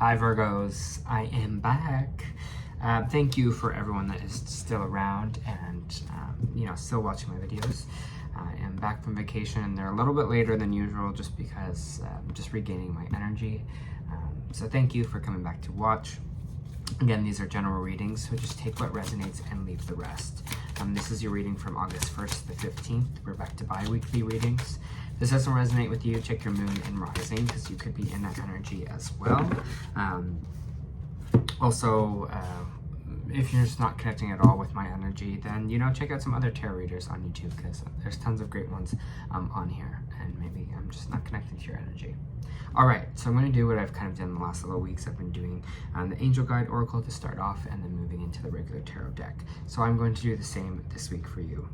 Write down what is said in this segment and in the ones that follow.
Hi Virgos, I am back. Thank you for everyone that is still around and still watching my videos. I am back from vacation and they're a little bit later than usual just because I'm just regaining my energy. So thank you for coming back to watch. Again, these are general readings, so just take what resonates and leave the rest. This is your reading from August 1st to the 15th. We're back to bi-weekly readings. If this doesn't resonate with you, check your moon and rising because you could be in that energy as well. If you're just not connecting at all with my energy, then, check out some other tarot readers on YouTube because there's tons of great ones on here, and maybe I'm just not connected to your energy. All right, so I'm going to do what I've kind of done in the last little weeks. I've been doing the Angel Guide Oracle to start off and then moving into the regular tarot deck. So I'm going to do the same this week for you.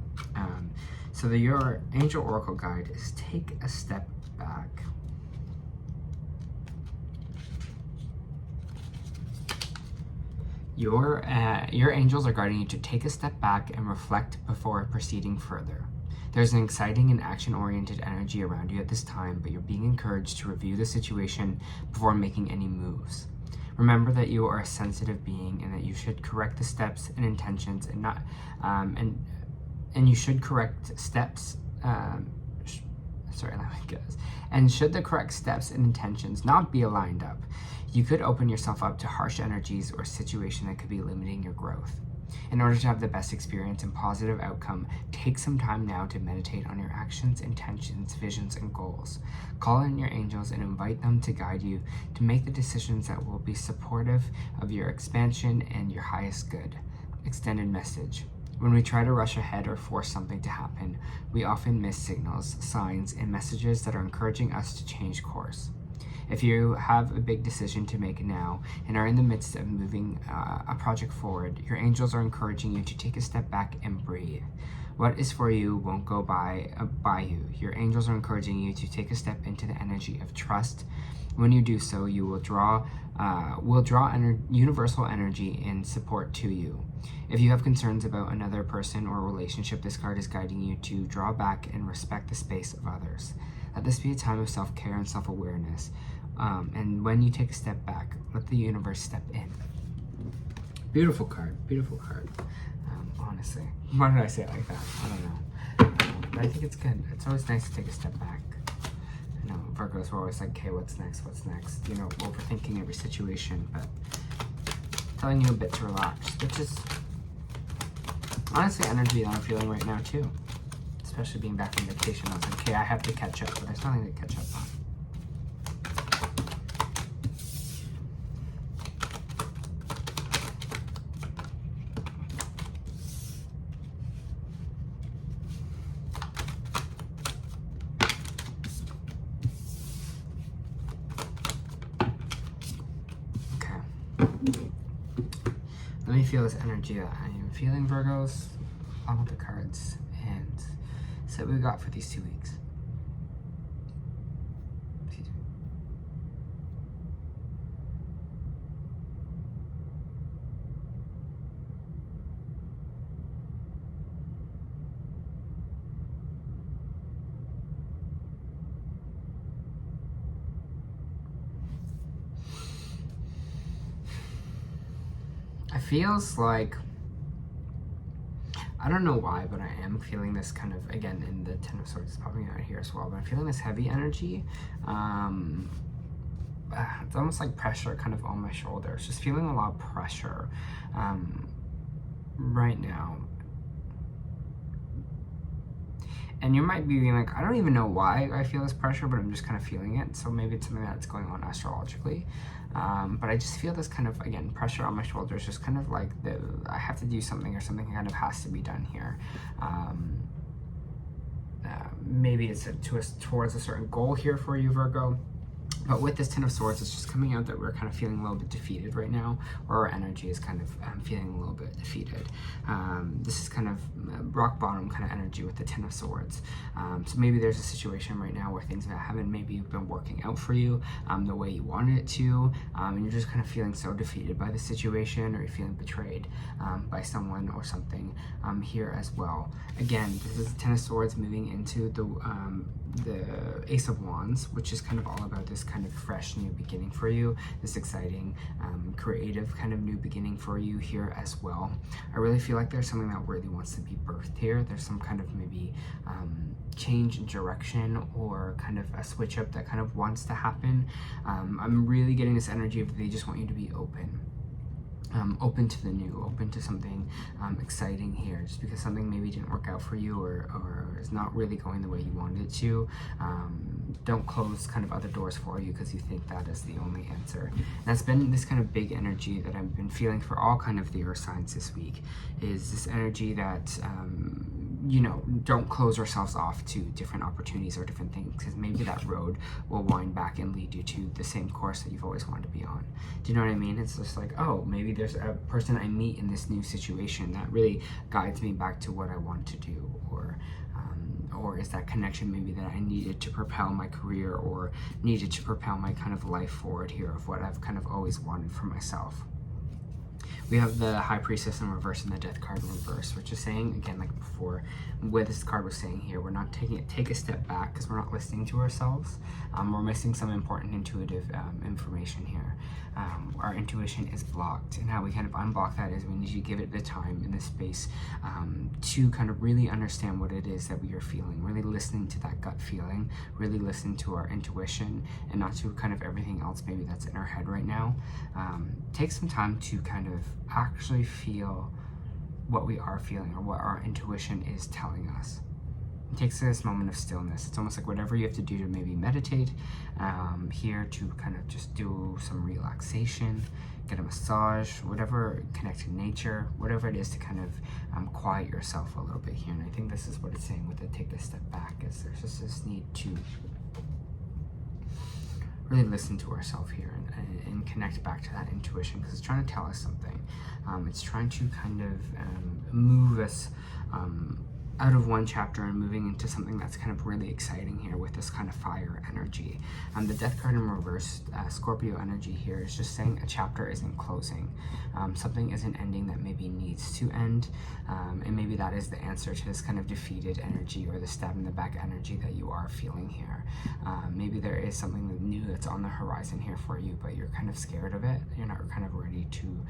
Your Angel Oracle Guide is take a step back. Your angels are guiding you to take a step back and reflect before proceeding further. There's an exciting and action-oriented energy around you at this time, but you're being encouraged to review the situation before making any moves. Remember that you are a sensitive being and that you should correct the steps and intentions and not and you should correct steps and should the correct steps and intentions not be aligned up, you could open yourself up to harsh energies or a situation that could be limiting your growth. In order to have the best experience and positive outcome, take some time now to meditate on your actions, intentions, visions, and goals. Call in your angels and invite them to guide you to make the decisions that will be supportive of your expansion and your highest good. Extended message. When we try to rush ahead or force something to happen, we often miss signals, signs, and messages that are encouraging us to change course. If you have a big decision to make now and are in the midst of moving a project forward, your angels are encouraging you to take a step back and breathe. What is for you won't go by you. Your angels are encouraging you to take a step into the energy of trust. When you do so, you will draw universal energy and support to you. If you have concerns about another person or relationship, this card is guiding you to draw back and respect the space of others. Let this be a time of self-care and self-awareness. And when you take a step back, let the universe step in. Beautiful card, beautiful card. Honestly, why did I say it like that? I don't know. But I think it's good. It's always nice to take a step back. I know Virgos were always like, okay, what's next? What's next? Overthinking every situation, but telling you a bit to relax, which is honestly energy that I'm feeling right now too. Especially being back from vacation, I was like, okay, I have to catch up, but there's nothing to catch up on. Let me feel this energy that I am feeling, Virgos, on with the cards, and see what we got for these 2 weeks. It feels like, I don't know why, but I am feeling this kind of, again, in the Ten of Swords, it's popping out here as well, but I'm feeling this heavy energy. It's almost like pressure kind of on my shoulders, just feeling a lot of pressure right now. And you might be like, I don't even know why I feel this pressure, but I'm just kind of feeling it. So maybe it's something that's going on astrologically. But I just feel this kind of, again, pressure on my shoulders, just kind of like I have to do something or something kind of has to be done here. Maybe it's towards a certain goal here for you, Virgo. But with this Ten of Swords, it's just coming out that we're kind of feeling a little bit defeated right now, or our energy is kind of feeling a little bit defeated. This is kind of rock bottom kind of energy with the Ten of Swords. So maybe there's a situation right now where things haven't maybe been working out for you the way you wanted it to, and you're just kind of feeling so defeated by the situation, or you're feeling betrayed by someone or something here as well. Again, this is Ten of Swords moving into Ace of Wands, which is kind of all about this kind of fresh new beginning for you, this exciting, creative kind of new beginning for you here as well. I really feel like there's something that really wants to be birthed here. There's some kind of maybe change in direction, or kind of a switch up that kind of wants to happen. I'm really getting this energy of they just want you to be open. Open to the new, open to something exciting here, just because something maybe didn't work out for you, or is not really going the way you wanted it to. Don't close kind of other doors for you because you think that is the only answer. And that's been this kind of big energy that I've been feeling for all kind of the earth signs this week, is this energy that you know, don't close ourselves off to different opportunities or different things, because maybe that road will wind back and lead you to the same course that you've always wanted to be on. Do you know what I mean? It's just like, oh, maybe there's a person I meet in this new situation that really guides me back to what I want to do, or is that connection maybe that I needed to propel my career, or needed to propel my kind of life forward here of what I've kind of always wanted for myself. We have the High Priestess in reverse and the Death card in reverse, which is saying, again, like before, what this card was saying here, we're not taking it, take a step back because we're not listening to ourselves. We're missing some important intuitive information here. Our intuition is blocked, and how we kind of unblock that is we need to give it the time and the space to kind of really understand what it is that we are feeling, really listening to that gut feeling, really listening to our intuition, and not to kind of everything else maybe that's in our head right now. Take some time to kind of actually feel what we are feeling, or what our intuition is telling us. It takes this moment of stillness. It's almost like whatever you have to do to maybe meditate here, to kind of just do some relaxation, get a massage, whatever, connect to nature, whatever it is to kind of quiet yourself a little bit here. And I think this is what it's saying with the take this step back, is there's just this need to really listen to ourselves here and connect back to that intuition, because it's trying to tell us something. It's trying to kind of move us out of one chapter and moving into something that's kind of really exciting here with this kind of fire energy. The Death card in reverse, Scorpio energy here, is just saying a chapter isn't closing. Something isn't ending that maybe needs to end. And maybe that is the answer to this kind of defeated energy, or the stab in the back energy that you are feeling here. Maybe there is something new that's on the horizon here for you, but you're kind of scared of it. You're not kind of ready to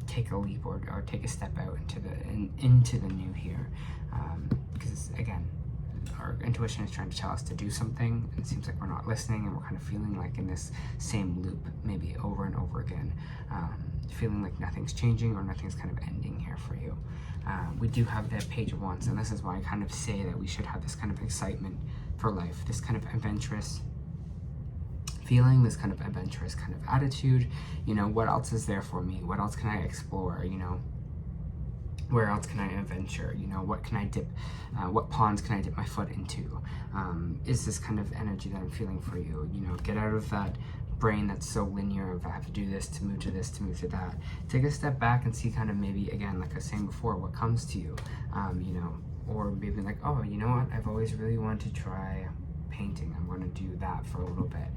take a leap or take a step out into the new here. Because again, our intuition is trying to tell us to do something, and it seems like we're not listening, and we're kind of feeling like in this same loop, maybe over and over again, feeling like nothing's changing or nothing's kind of ending here for you. We do have the Page of Wands, and this is why I kind of say that we should have this kind of excitement for life, this kind of adventurous feeling, this kind of adventurous kind of attitude. You know, what else is there for me? What else can I explore? You know, where else can I adventure? You know, what can I dip, what ponds can I dip my foot into? Is this kind of energy that I'm feeling for you? You know, get out of that brain that's so linear of I have to do this to move to this to move to that. Take a step back and see kind of maybe, again, like I was saying before, what comes to you. You know, or maybe like, oh, you know what, I've always really wanted to try painting. I'm going to do that for a little bit.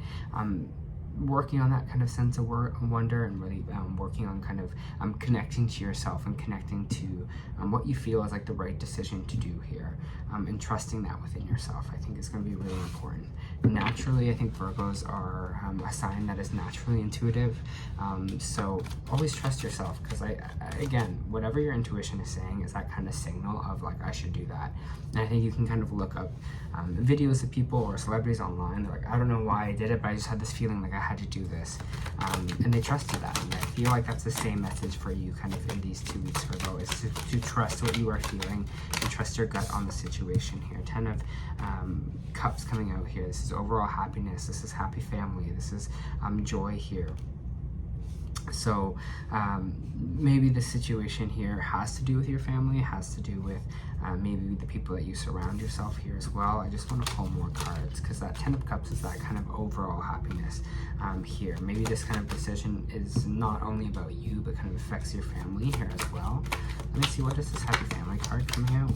Working on that kind of sense of wonder, and really working on kind of connecting to yourself and connecting to what you feel is like the right decision to do here, and trusting that within yourself. I think it's going to be really important. Naturally, I think Virgos are a sign that is naturally intuitive, so always trust yourself, because again, whatever your intuition is saying is that kind of signal of like, I should do that. And I think you can kind of look up videos of people or celebrities online. They're like, I don't know why I did it, but I just had this feeling like I had to do this, and they trusted that. And I feel like that's the same message for you kind of in these 2 weeks, Virgo, is to trust what you are feeling, and trust your gut on the situation here. 10 of Cups coming out here. This is overall happiness. This is happy family. This is joy here. So maybe the situation here has to do with your family, has to do with maybe the people that you surround yourself here as well. I just want to pull more cards, because that 10 of Cups is that kind of overall happiness here. Maybe this kind of decision is not only about you, but kind of affects your family here as well. Let me see, what is this happy family card coming out?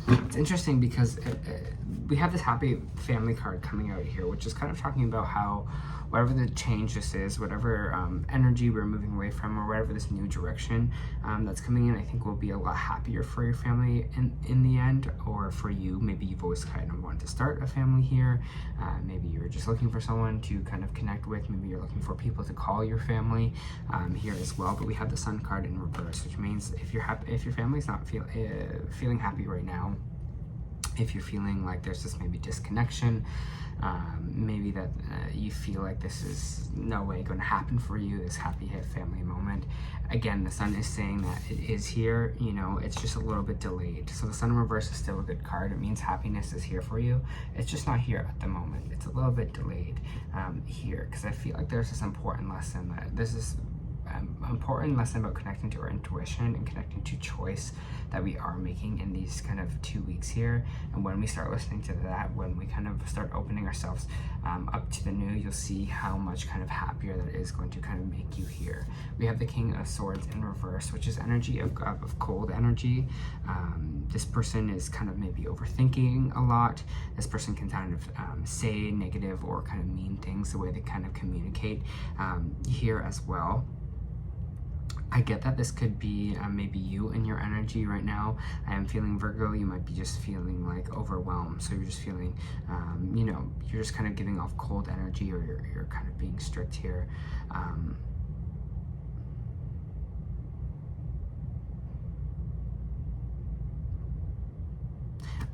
It's interesting because we have this happy family card coming out here, which is kind of talking about how whatever the change this is, whatever energy we're moving away from, or whatever this new direction that's coming in, I think will be a lot happier for your family in the end, or for you. Maybe you've always kind of wanted to start a family here. Maybe you're just looking for someone to kind of connect with. Maybe you're looking for people to call your family here as well. But we have the Sun card in reverse, which means if you're happy, if your family's not feeling happy right now, if you're feeling like there's this maybe disconnection, maybe that you feel like this is no way going to happen for you, this happy family moment. Again, the Sun is saying that it is here, you know, it's just a little bit delayed. So the Sun in reverse is still a good card. It means happiness is here for you. It's just not here at the moment. It's a little bit delayed here, because I feel like there's this important lesson that this is important lesson about connecting to our intuition and connecting to choice that we are making in these kind of 2 weeks here. And when we start listening to that, when we kind of start opening ourselves up to the new, you'll see how much kind of happier that is going to kind of make you here. We have the King of Swords in reverse, which is energy of cold energy. This person is kind of maybe overthinking a lot. This person can kind of say negative or kind of mean things, the way they kind of communicate here as well. I get that this could be maybe you and your energy right now. I am feeling Virgo, you might be just feeling like overwhelmed. So you're just feeling, you know, you're just kind of giving off cold energy, or you're kind of being strict here.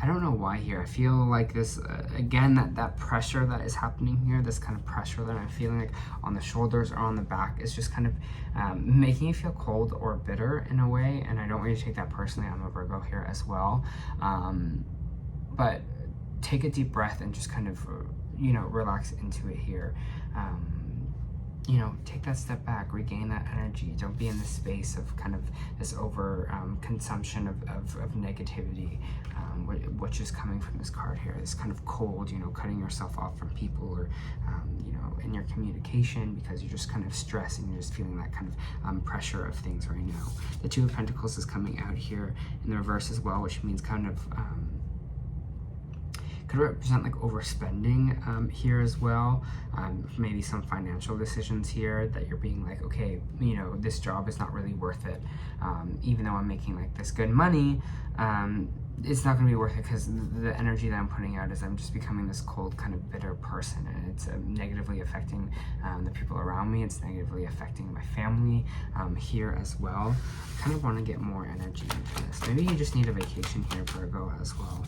I don't know why here. I feel like this, again, that pressure that is happening here, this kind of pressure that I'm feeling like on the shoulders or on the back is just kind of making you feel cold or bitter in a way. And I don't want you to take that personally. I'm a Virgo here as well. But take a deep breath and just kind of, you know, relax into it here. You know, take that step back, regain that energy. Don't be in this space of kind of this over consumption of negativity, which is coming from this card here. This kind of cold, you know, cutting yourself off from people, or, you know, in your communication, because you're just kind of stressed and you're just feeling that kind of pressure of things right now. The Two of Pentacles is coming out here in the reverse as well, which means kind of could represent like overspending here as well. Maybe some financial decisions here that you're being like, okay, you know, this job is not really worth it. Even though I'm making like this good money, it's not going to be worth it, because the energy that I'm putting out is I'm just becoming this cold, kind of bitter person, and it's negatively affecting the people around me. It's negatively affecting my family here as well. I kind of want to get more energy into this. Maybe you just need a vacation here, Virgo, as well.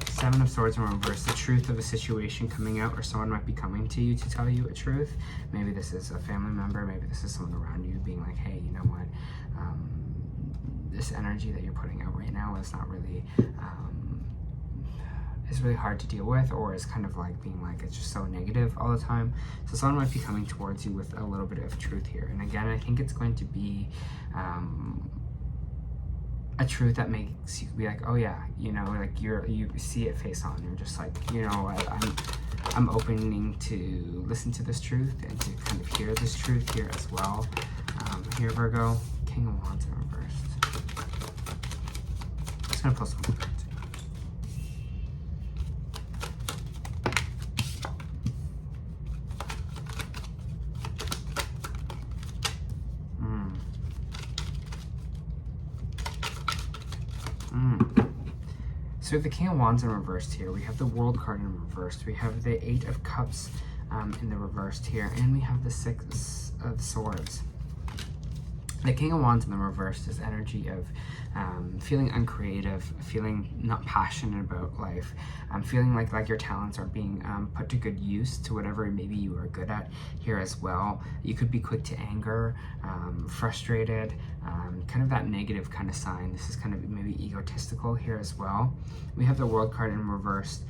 Seven of Swords in reverse, the truth of a situation coming out, or someone might be coming to you to tell you a truth. Maybe this is a family member, maybe this is someone around you being like, hey, you know what, this energy that you're putting out right now is not really, it's really hard to deal with, or is kind of like being like, it's just so negative all the time. So someone might be coming towards you with a little bit of truth here. And again, I think it's going to be a truth that makes you be like, oh yeah, you know, like you see it face on. You're just like, you know, I'm opening to listen to this truth and to kind of hear this truth here as well. Here, Virgo, King of Wands in reverse. I'm just gonna pull some cards. So we have the King of Wands in reversed here. We have the World card in reversed. We have the Eight of Cups in the reversed here. And we have the Six of Swords. The King of Wands in the reversed is energy of feeling uncreative, feeling not passionate about life, feeling like your talents are being put to good use to whatever maybe you are good at here as well. You could be quick to anger, frustrated, kind of that negative kind of sign. This is kind of maybe egotistical here as well. We have the World card in reversed,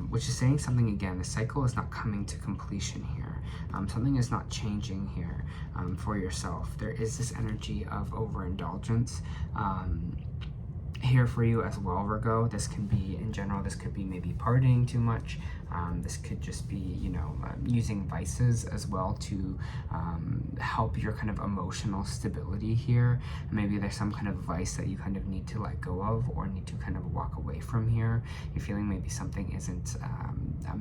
which is saying something again. The cycle is not coming to completion here. Something is not changing here for yourself. There is this energy of overindulgence here for you as well, Virgo. This can be, in general, this could be maybe partying too much. This could just be, you know, using vices as well to help your kind of emotional stability here. Maybe there's some kind of vice that you kind of need to let go of or need to kind of walk away from here. You're feeling maybe something isn't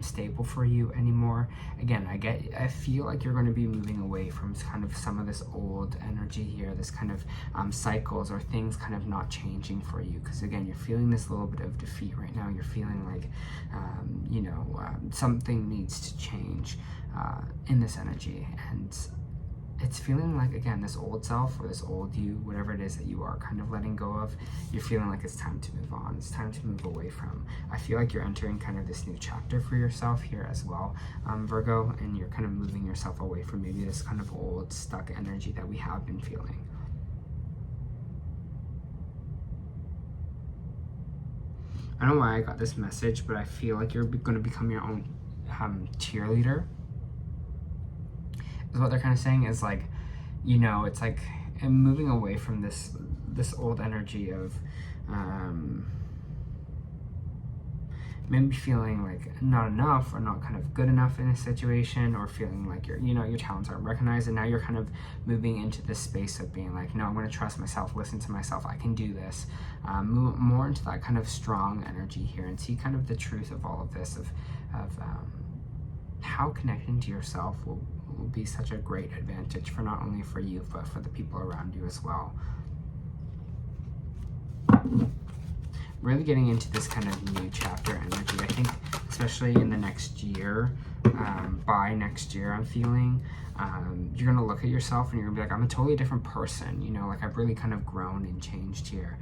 stable for you anymore. Again, I feel like you're going to be moving away from kind of some of this old energy here, this kind of cycles or things kind of not changing for you. Because again, you're feeling this little bit of defeat right now. You're feeling like, you know, something needs to change in this energy, and it's feeling like, again, this old self or this old you, whatever it is that you are kind of letting go of, you're feeling like it's time to move on. It's time to move away from. I feel like you're entering kind of this new chapter for yourself here as well, Virgo, and you're kind of moving yourself away from maybe this kind of old stuck energy that we have been feeling. I don't know why I got this message, but I feel like you're going to become your own cheerleader. Is what they're kind of saying is like, you know, it's like moving away from this old energy of maybe feeling like not enough or not kind of good enough in a situation, or feeling like your talents aren't recognized, and now you're kind of moving into this space of being like, no, I'm going to trust myself, listen to myself, I can do this. Move more into that kind of strong energy here and see kind of the truth of all of this, of how connecting to yourself will be such a great advantage for not only for you, but for the people around you as well. Really getting into this kind of new chapter energy. I think especially in the next year, by next year, I'm feeling you're gonna look at yourself and you're gonna be like, I'm a totally different person, you know, like I've really kind of grown and changed here.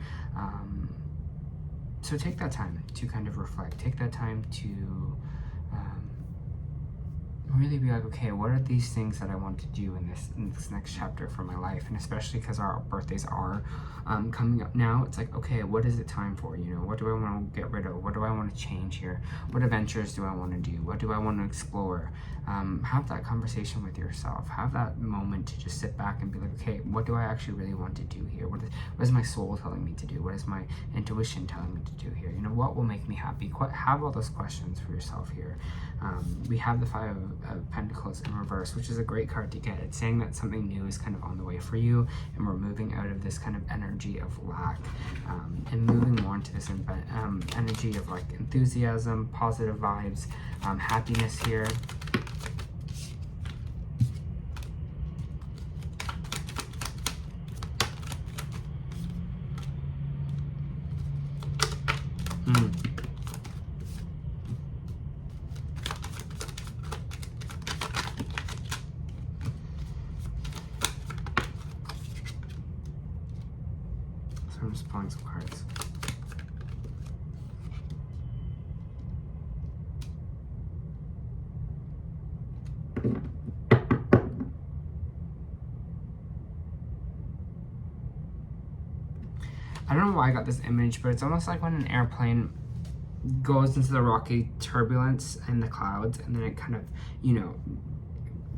So take that time to kind of reflect, take that time to really be like, okay, what are these things that I want to do in this next chapter for my life? And especially because our birthdays are coming up now, it's like, okay, what is it time for? You know, what do I want to get rid of? What do I want to change here? What adventures do I want to do? What do I want to explore? Have that conversation with yourself. Have that moment to just sit back and be like, okay, what do I actually really want to do here? What is my soul telling me to do? What is my intuition telling me to do here? You know, what will make me happy? Have all those questions for yourself here. We have the Five of Pentacles in reverse, which is a great card to get. It's saying that something new is kind of on the way for you, and we're moving out of this kind of energy of lack and moving more into this energy of like enthusiasm, positive vibes, happiness here. I'm just pulling some cards. I don't know why I got this image, but it's almost like when an airplane goes into the rocky turbulence in the clouds, and then it kind of, you know,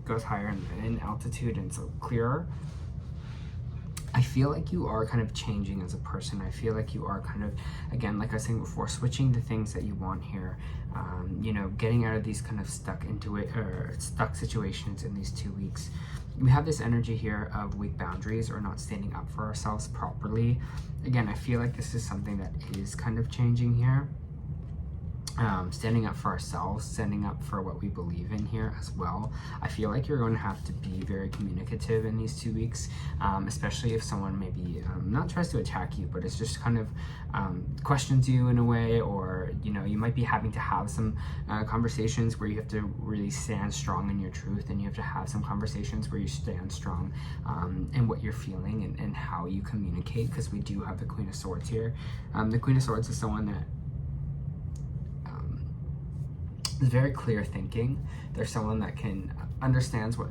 goes higher in altitude and so clearer. I feel like you are kind of changing as a person. I feel like you are kind of, again, like I was saying before, switching the things that you want here. You know, getting out of these kind of stuck situations in these 2 weeks. We have this energy here of weak boundaries or not standing up for ourselves properly. Again, I feel like this is something that is kind of changing here. Standing up for ourselves, standing up for what we believe in here as well. I feel like you're going to have to be very communicative in these 2 weeks, especially if someone maybe not tries to attack you, but it's just kind of questions you in a way, or, you know, you might be having to have some conversations where you have to really stand strong in your truth, and you have to have some conversations where you stand strong in what you're feeling and how you communicate, because we do have the Queen of Swords here. The Queen of Swords is someone that is very clear thinking. They're someone that understands what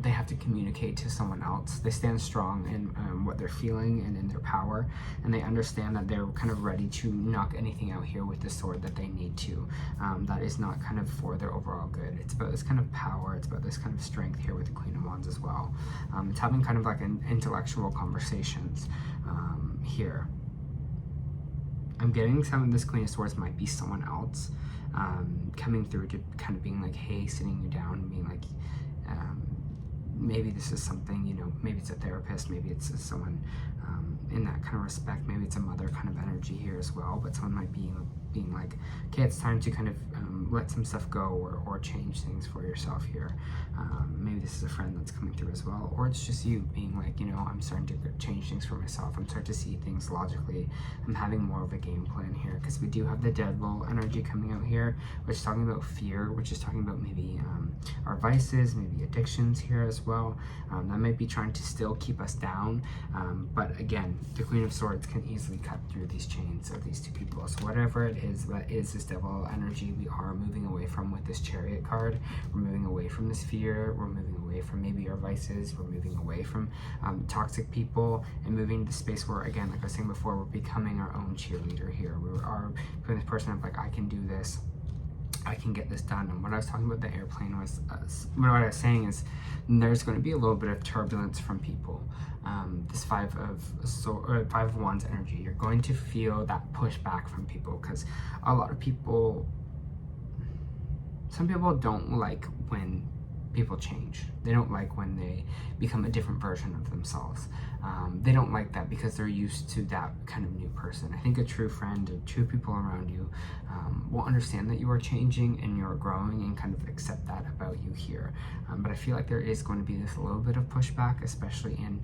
they have to communicate to someone else. They stand strong in what they're feeling and in their power, and they understand that they're kind of ready to knock anything out here with the sword that they need to. That is not kind of for their overall good. It's about this kind of power. It's about this kind of strength here with the Queen of Wands as well. It's having kind of like an intellectual conversations here. I'm getting some of this Queen of Swords might be someone else coming through to kind of being like, hey, sitting you down and being like, maybe this is something, you know, maybe it's a therapist, maybe it's someone in that kind of respect, maybe it's a mother kind of energy here as well, but someone might be being like, okay, it's time to kind of let some stuff go or change things for yourself here. Maybe this is a friend that's coming through as well, or it's just you being like, you know, I'm starting to change things for myself. I'm starting to see things logically. I'm having more of a game plan here, because we do have the Devil energy coming out here, which is talking about fear, which is talking about maybe our vices, maybe addictions here as well. That might be trying to still keep us down, but again, the Queen of Swords can easily cut through these chains of these two people. So whatever it is that is this Devil energy, we are moving away from with this Chariot card. We're moving away from this fear. We're moving away from maybe our vices. We're moving away from toxic people and moving to the space where, again, like I was saying before, we're becoming our own cheerleader here. We are becoming this person of like, I can do this. I can get this done. And what I was talking about the airplane was, what I was saying is there's going to be a little bit of turbulence from people. This Five of Wands energy, you're going to feel that pushback from people, because a lot of people, some people don't like when people change. They don't like when they become a different version of themselves. They don't like that because they're used to that kind of new person. I think a true friend and true people around you will understand that you are changing and you're growing and kind of accept that about you here. But I feel like there is going to be this little bit of pushback, especially in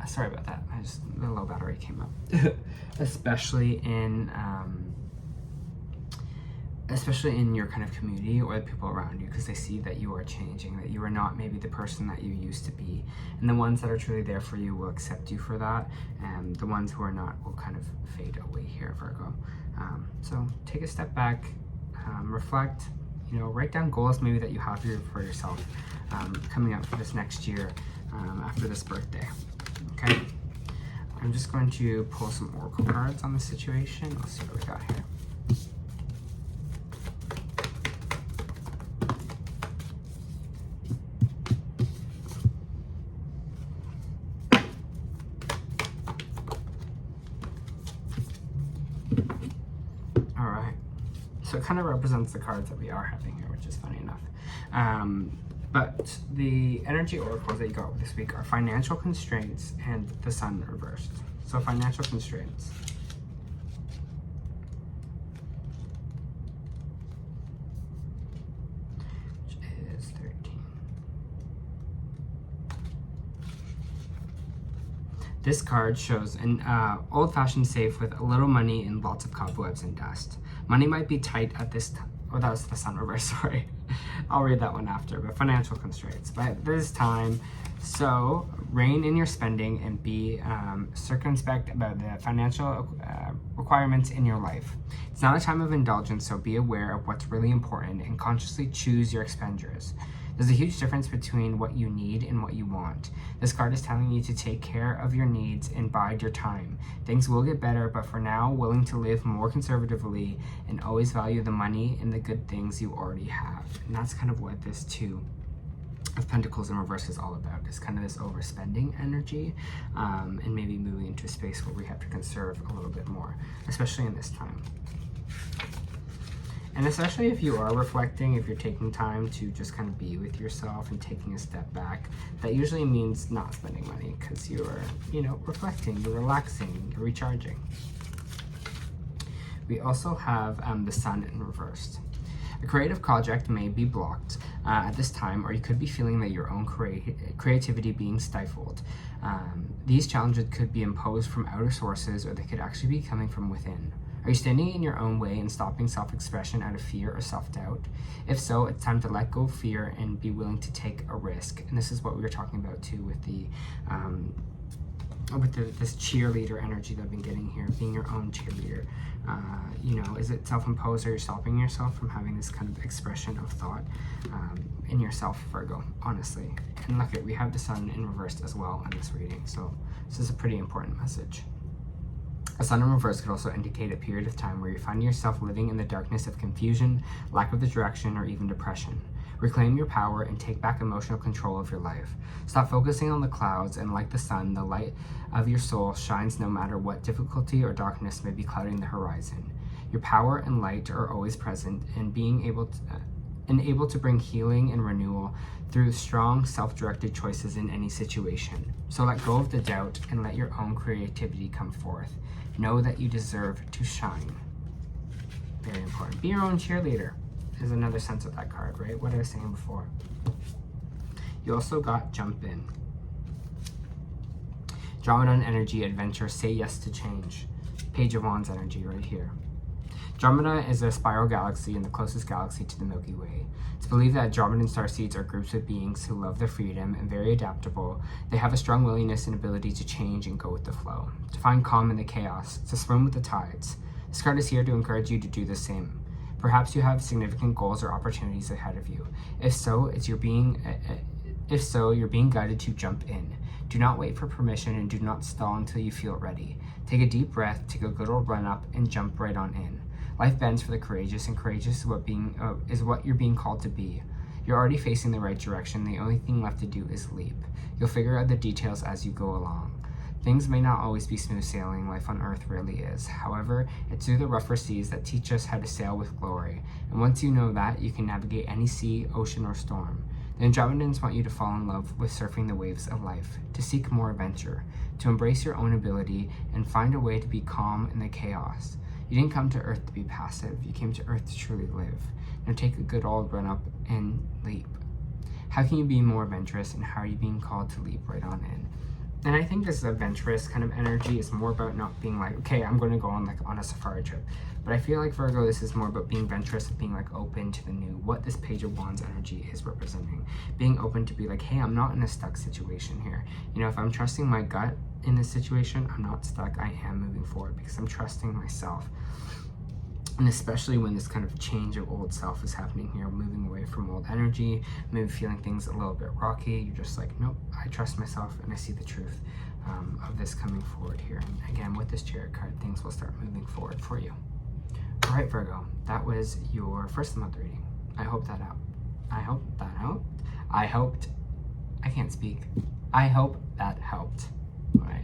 sorry about that, the low battery came up. especially in your kind of community or the people around you, because they see that you are changing, that you are not maybe the person that you used to be. And the ones that are truly there for you will accept you for that, and the ones who are not will kind of fade away here, Virgo. So take a step back, reflect, you know, write down goals maybe that you have here for yourself coming up for this next year after this birthday, okay? I'm just going to pull some oracle cards on the situation. Let's see what we got here. So it kind of represents the cards that we are having here, which is funny enough. But the energy oracles that you got this week are financial constraints and the Sun reversed. So financial constraints. Which is 13. This card shows an old-fashioned safe with a little money and lots of cobwebs and dust. Money might be tight at this time. Oh, that was the Sun reverse, sorry. I'll read that one after, but financial constraints. But this time, so rein in your spending and be circumspect about the financial requirements in your life. It's not a time of indulgence, so be aware of what's really important and consciously choose your expenditures. There's a huge difference between what you need and what you want. This card is telling you to take care of your needs and bide your time. Things will get better, but for now, willing to live more conservatively and always value the money and the good things you already have. And that's kind of what this Two of Pentacles in reverse is all about. It's kind of this overspending energy and maybe moving into a space where we have to conserve a little bit more, especially in this time. And especially if you are reflecting, if you're taking time to just kind of be with yourself and taking a step back, that usually means not spending money because you're, you know, reflecting, you're relaxing, you're recharging. We also have the Sun in reversed. A creative project may be blocked at this time, or you could be feeling that your own creativity being stifled. These challenges could be imposed from outer sources, or they could actually be coming from within. Are you standing in your own way and stopping self-expression out of fear or self-doubt? If so, it's time to let go of fear and be willing to take a risk. And this is what we were talking about too with this cheerleader energy that I've been getting here, being your own cheerleader. You know, is it self-imposed, or you're stopping yourself from having this kind of expression of thought in yourself, Virgo, honestly. And look, we have the Sun in reversed as well in this reading, so this is a pretty important message. A Sun in reverse could also indicate a period of time where you find yourself living in the darkness of confusion, lack of the direction, or even depression. Reclaim your power and take back emotional control of your life. Stop focusing on the clouds, and like the sun, the light of your soul shines no matter what difficulty or darkness may be clouding the horizon. Your power and light are always present, and able to bring healing and renewal through strong, self-directed choices in any situation. So let go of the doubt and let your own creativity come forth. Know that you deserve to shine. Very important. Be your own cheerleader is another sense of that card, right? What I was saying before. You also got jump in. Andromeda energy, adventure, say yes to change. Page of Wands energy right here. Andromeda is a spiral galaxy and the closest galaxy to the Milky Way. It's believed that Andromedan starseeds are groups of beings who love their freedom and very adaptable. They have a strong willingness and ability to change and go with the flow, to find calm in the chaos, to swim with the tides. This card is here to encourage you to do the same. Perhaps you have significant goals or opportunities ahead of you. If so, you're being guided to jump in. Do not wait for permission and do not stall until you feel ready. Take a deep breath, take a good old run up, and jump right on in. Life bends for the courageous, and courageous is what you're being called to be. You're already facing the right direction. The only thing left to do is leap. You'll figure out the details as you go along. Things may not always be smooth sailing. Life on Earth rarely is. However, it's through the rougher seas that teach us how to sail with glory. And once you know that, you can navigate any sea, ocean, or storm. The Andromedans want you to fall in love with surfing the waves of life, to seek more adventure, to embrace your own ability, and find a way to be calm in the chaos. You didn't come to Earth to be passive. You came to Earth to truly live. Now take a good old run up and leap. How can you be more adventurous, and how are you being called to leap right on in? And I think this adventurous kind of energy is more about not being like, okay, I'm going to go on a safari trip. But I feel like Virgo, this is more about being adventurous and being like open to the new, what this Page of Wands energy is representing. Being open to be like, hey, I'm not in a stuck situation here. You know, if I'm trusting my gut in this situation, I'm not stuck. I am moving forward because I'm trusting myself. And especially when this kind of change of old self is happening here, moving away from old energy, maybe feeling things a little bit rocky, you're just like, nope, I trust myself and I see the truth of this coming forward here. And again, with this Chariot card, things will start moving forward for you. All right, Virgo, that was your first month reading. I hope that helped. I hope that helped. I hope that helped. All right.